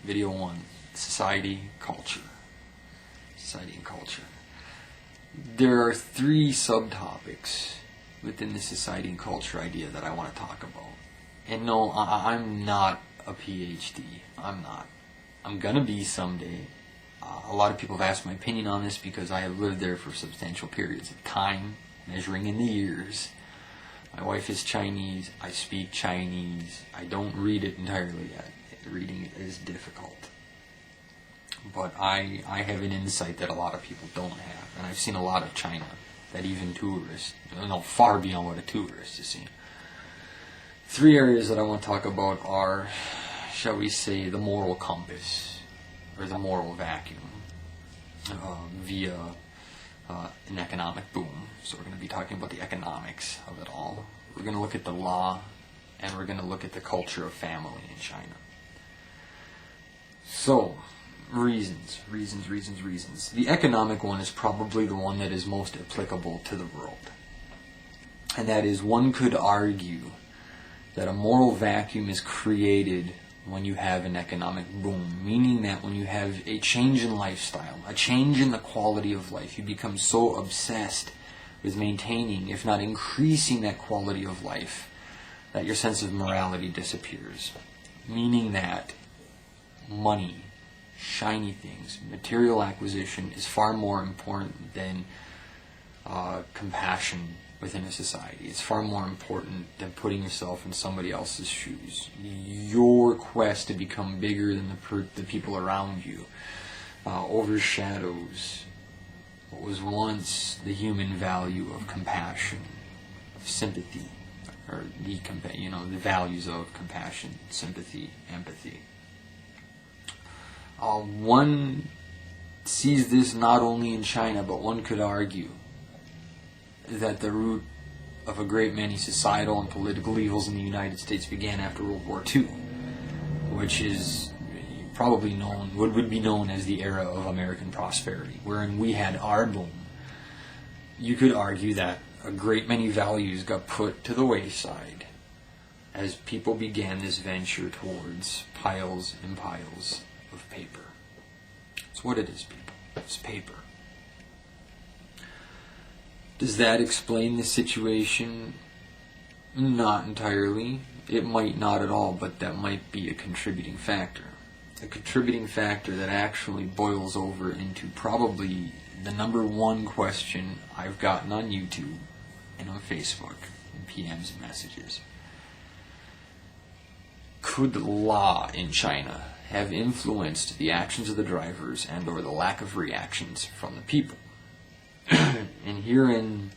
Video 1, Society, Culture. Society and Culture. There are 3 subtopics within the society and culture idea that I want to talk about. And no, I'm not a PhD. I'm not. I'm gonna be someday. A lot of people have asked my opinion on this because I have lived there for substantial periods of time, measuring in the years. My wife is Chinese. I speak Chinese. I don't read it entirely yet. Reading it is difficult. But I have an insight that a lot of people don't have. And I've seen a lot of China that even tourists, far beyond what a tourist has seen. 3 areas that I want to talk about are, shall we say, the moral compass, or the moral vacuum, via an economic boom. So we're going to be talking about the economics of it all. We're going to look at the law, and we're going to look at the culture of family in China. So, reasons. The economic one is probably the one that is most applicable to the world. And that is, one could argue that a moral vacuum is created when you have an economic boom, meaning that when you have a change in lifestyle, a change in the quality of life, you become so obsessed with maintaining, if not increasing, that quality of life, that your sense of morality disappears. Meaning that money, shiny things, material acquisition is far more important than compassion within a society. It's far more important than putting yourself in somebody else's shoes. Your quest to become bigger than the people around you overshadows what was once the human value of compassion, of sympathy, or the values of compassion, sympathy, empathy. One sees this not only in China, but one could argue that the root of a great many societal and political evils in the United States began after World War II, which is probably would be known as the era of American prosperity, wherein we had our boom. You could argue that a great many values got put to the wayside as people began this venture towards piles and piles of paper. It's what it is, people. It's paper. Does that explain the situation? Not entirely. It might not at all, but that might be a contributing factor. A contributing factor that actually boils over into probably the number 1 question I've gotten on YouTube and on Facebook in PMs and messages. Could the law in China have influenced the actions of the drivers and or the lack of reactions from the people? And herein,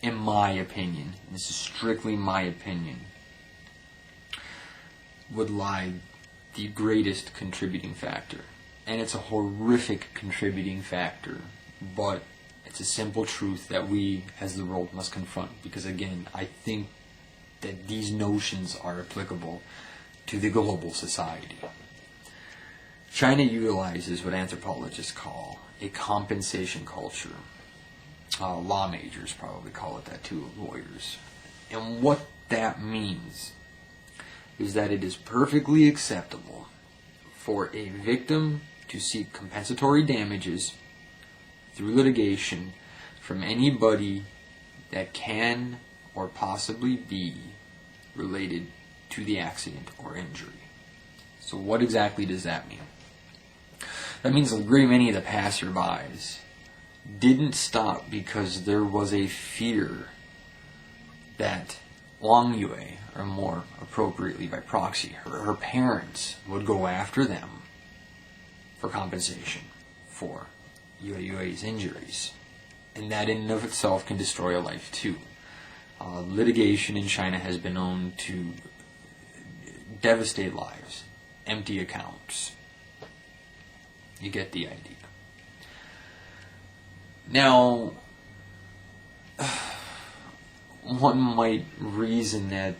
in my opinion, this is strictly my opinion, would lie the greatest contributing factor. And it's a horrific contributing factor, but it's a simple truth that we as the world must confront, because again, I think that these notions are applicable to the global society. China utilizes what anthropologists call a compensation culture. Law majors probably call it that too, lawyers. And what that means is that it is perfectly acceptable for a victim to seek compensatory damages through litigation from anybody that can or possibly be related to the accident or injury. So what exactly does that mean? That means a great many of the passerbys didn't stop because there was a fear that Wang Yue, or more appropriately by proxy, her parents would go after them for compensation for Yue's injuries. And that in and of itself can destroy a life too. Litigation in China has been known to devastate lives, empty accounts. You get the idea. Now, one might reason that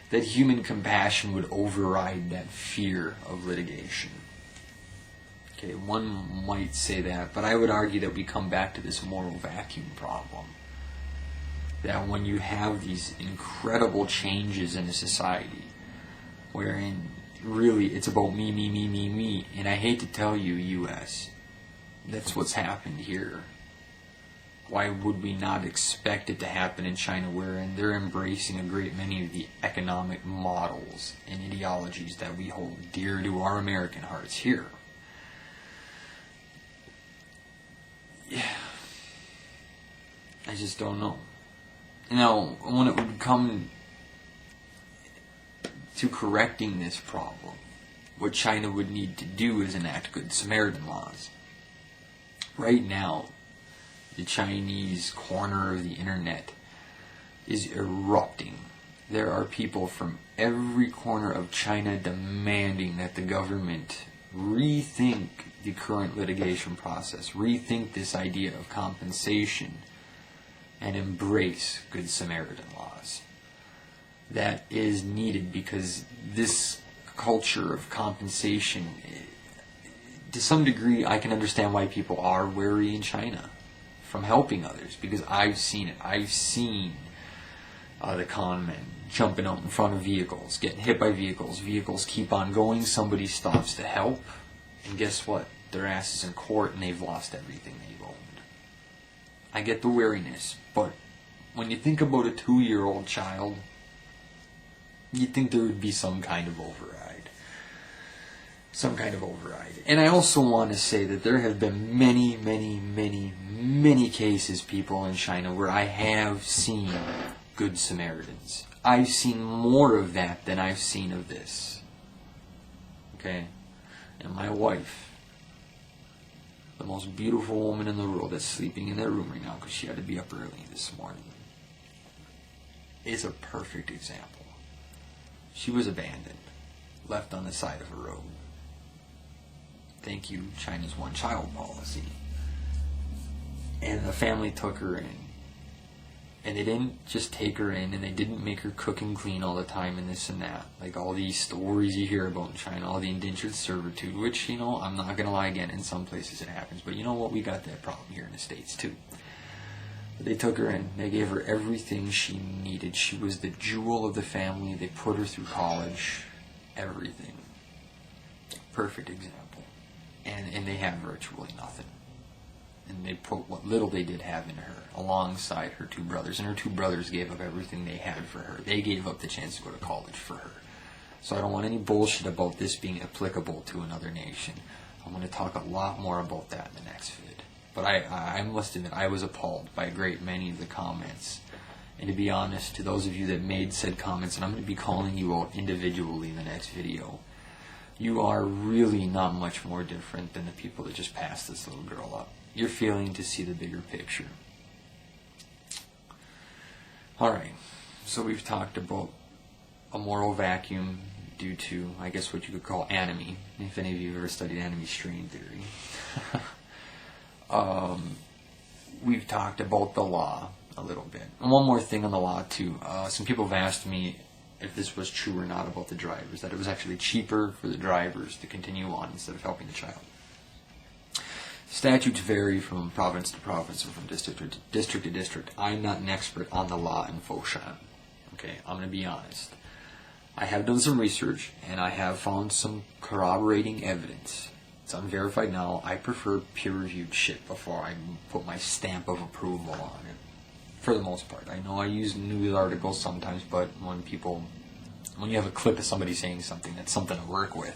that human compassion would override that fear of litigation. Okay, one might say that, but I would argue that we come back to this moral vacuum problem. That when you have these incredible changes in a society, wherein really it's about me, me, me, me, me. And I hate to tell you, U.S., that's what's happened here. Why would we not expect it to happen in China, wherein they're embracing a great many of the economic models and ideologies that we hold dear to our American hearts here? Yeah. I just don't know. Now, when it would come to correcting this problem, what China would need to do is enact Good Samaritan laws. Right now, the Chinese corner of the internet is erupting. There are people from every corner of China demanding that the government rethink the current litigation process, rethink this idea of compensation, and embrace Good Samaritan laws. That is needed because this culture of compensation, to some degree, I can understand why people are wary in China from helping others, because I've seen it. I've seen the con men jumping out in front of vehicles, getting hit by vehicles. Vehicles keep on going, somebody stops to help, and guess what? Their ass is in court and they've lost everything they've owned. I get the wariness, but when you think about a 2-year-old child, you'd think there would be some kind of override. And I also want to say that there have been many, many, many, many cases, people in China, where I have seen Good Samaritans. I've seen more of that than I've seen of this. Okay? And my wife, the most beautiful woman in the world, that's sleeping in that room right now because she had to be up early this morning, is a perfect example. She was abandoned, left on the side of a road. Thank you, China's one-child policy. And the family took her in. And they didn't just take her in, and they didn't make her cook and clean all the time and this and that. Like all these stories you hear about in China, all the indentured servitude, which, you know, I'm not going to lie again, in some places it happens. But you know what? We got that problem here in the States, too. But they took her in. They gave her everything she needed. She was the jewel of the family. They put her through college. Everything. Perfect example. And they have virtually nothing. And they put what little they did have in her alongside her 2 brothers. And her 2 brothers gave up everything they had for her. They gave up the chance to go to college for her. So I don't want any bullshit about this being applicable to another nation. I'm going to talk a lot more about that in the next vid. But I must admit, I was appalled by a great many of the comments. And to be honest, to those of you that made said comments, and I'm going to be calling you out individually in the next video, you are really not much more different than the people that just passed this little girl up. You're failing to see the bigger picture. Alright, so we've talked about a moral vacuum due to, I guess, what you could call anomie, if any of you have ever studied Anomie and Strain theory. We've talked about the law a little bit. And one more thing on the law, too. Some people have asked me if this was true or not about the drivers, that it was actually cheaper for the drivers to continue on instead of helping the child. Statutes vary from province to province or from district to district. I'm not an expert on the law in Foshan. Okay, I'm going to be honest. I have done some research, and I have found some corroborating evidence. It's unverified now. I prefer peer-reviewed shit before I put my stamp of approval on it. For the most part. I know I use news articles sometimes, but when you have a clip of somebody saying something, that's something to work with.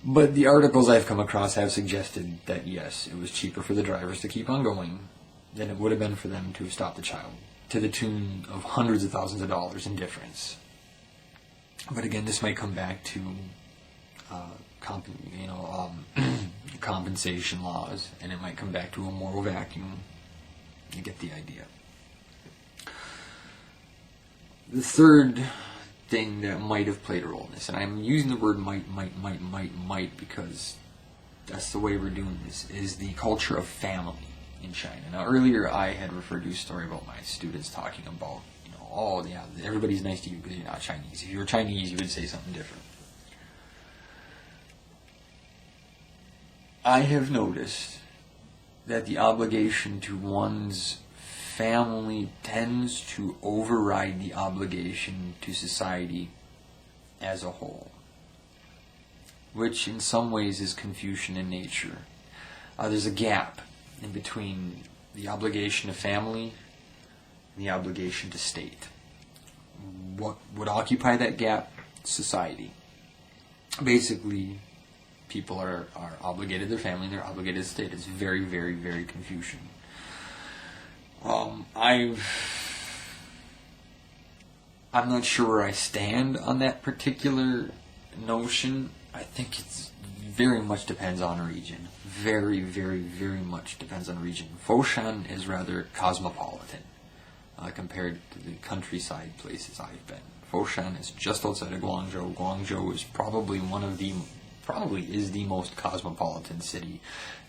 But the articles I've come across have suggested that yes, it was cheaper for the drivers to keep on going than it would have been for them to have stopped the child, to the tune of hundreds of thousands of dollars in difference. But again, this might come back to compensation laws, and it might come back to a moral vacuum. You get the idea. The third thing that might have played a role in this, and I'm using the word might because that's the way we're doing this, is the culture of family in China. Now, earlier I had referred to a story about my students talking about, oh yeah, everybody's nice to you because you're not Chinese. If you were Chinese, you would say something different. I have noticed that the obligation to one's family tends to override the obligation to society as a whole, which in some ways is Confucian in nature. There's a gap in between the obligation to family and the obligation to state. What would occupy that gap? Society. Basically, people are obligated to their family and they're obligated to state. It's very, very, very Confucian. I'm not sure where I stand on that particular notion. I think it's very much depends on region. Very, very, very much depends on region. Foshan is rather cosmopolitan compared to the countryside places I've been. Foshan is just outside of Guangzhou. Guangzhou is probably is the most cosmopolitan city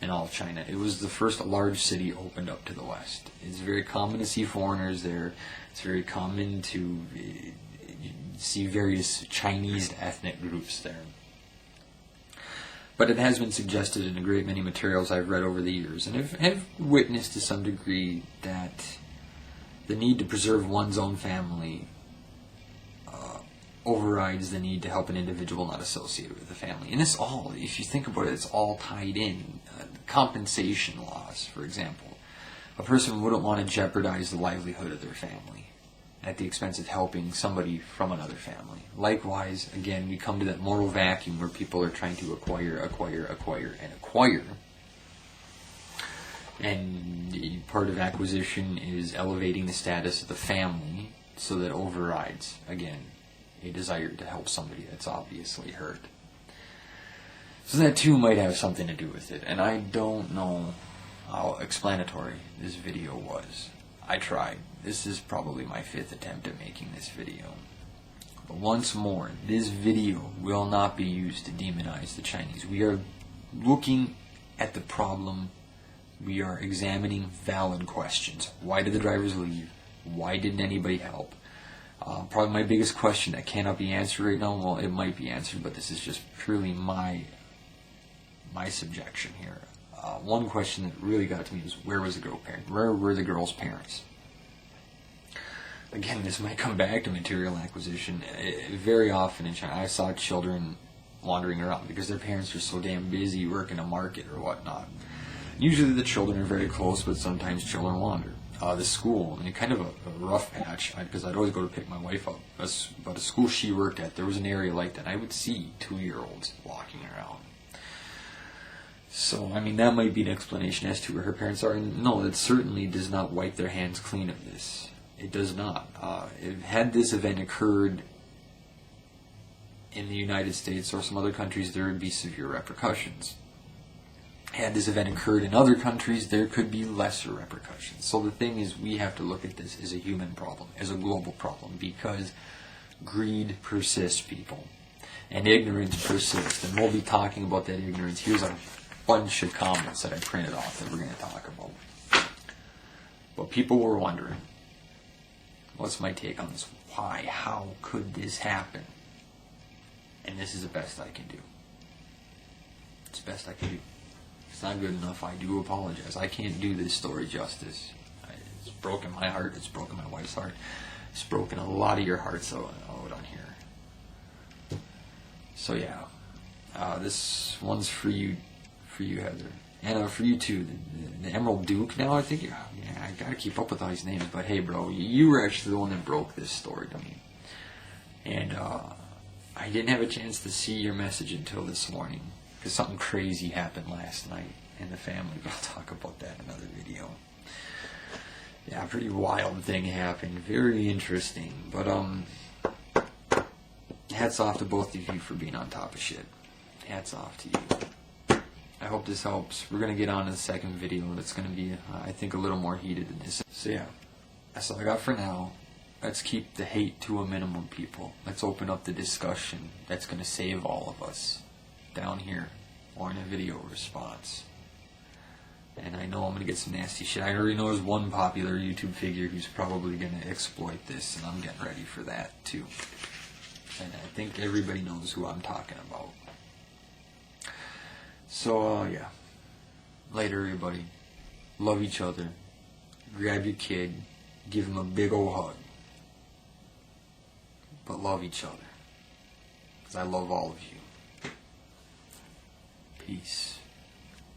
in all of China. It was the first large city opened up to the West. It's very common to see foreigners there. It's very common to see various Chinese ethnic groups there. But it has been suggested in a great many materials I've read over the years, and have witnessed to some degree that the need to preserve one's own family overrides the need to help an individual not associated with the family. And this all, if you think about it, it's all tied in. Compensation laws, for example. A person wouldn't want to jeopardize the livelihood of their family at the expense of helping somebody from another family. Likewise, again, we come to that moral vacuum where people are trying to acquire. And part of acquisition is elevating the status of the family, so that overrides, again, a desire to help somebody that's obviously hurt. So that too might have something to do with it, and I don't know how explanatory this video was. I tried. This is probably my 5th attempt at making this video. But once more, this video will not be used to demonize the Chinese. We are looking at the problem. We are examining valid questions. Why did the drivers leave? Why didn't anybody help? Probably my biggest question that cannot be answered right now. Well, it might be answered, but this is just purely my subjection here. One question that really got to me was, where was the girl parent? Where were the girl's parents? Again, this might come back to material acquisition. Very often in China, I saw children wandering around because their parents are so damn busy working a market or whatnot. Usually the children are very close, but sometimes children wander. The school, and kind of a rough patch, because I'd always go to pick my wife up, but a school she worked at, there was an area like that, and I would see 2-year-olds walking around. So, I mean, that might be an explanation as to where her parents are, and no, it certainly does not wipe their hands clean of this. It does not. Had this event occurred in the United States or some other countries, there would be severe repercussions. Had this event occurred in other countries, there could be lesser repercussions. So the thing is, we have to look at this as a human problem, as a global problem, because greed persists, people, and ignorance persists, and we'll be talking about that ignorance. Here's a bunch of comments that I printed off that we're going to talk about. But people were wondering, what's my take on this? Why? How could this happen? And this is the best I can do. It's the best I can do. It's not good enough. I do apologize. I can't do this story justice. It's broken my heart. It's broken my wife's heart. It's broken a lot of your hearts out on here. So yeah, this one's for you, Heather, and for you too. The Emerald Duke. Now I think, yeah, I gotta keep up with all these names. But hey, bro, you were actually the one that broke this story to me, and I didn't have a chance to see your message until this morning. Because something crazy happened last night in the family. I'll talk about that in another video. Yeah, a pretty wild thing happened. Very interesting. But, hats off to both of you for being on top of shit. Hats off to you. I hope this helps. We're going to get on to the second video. That's going to be, I think, a little more heated than this. So yeah, that's all I got for now. Let's keep the hate to a minimum, people. Let's open up the discussion. That's going to save all of us. Down here, or in a video response. And I know I'm going to get some nasty shit. I already know there's one popular YouTube figure who's probably going to exploit this, and I'm getting ready for that too. And I think everybody knows who I'm talking about. So, yeah. Later, everybody. Love each other. Grab your kid. Give him a big old hug. But love each other. because I love all of you. Peace.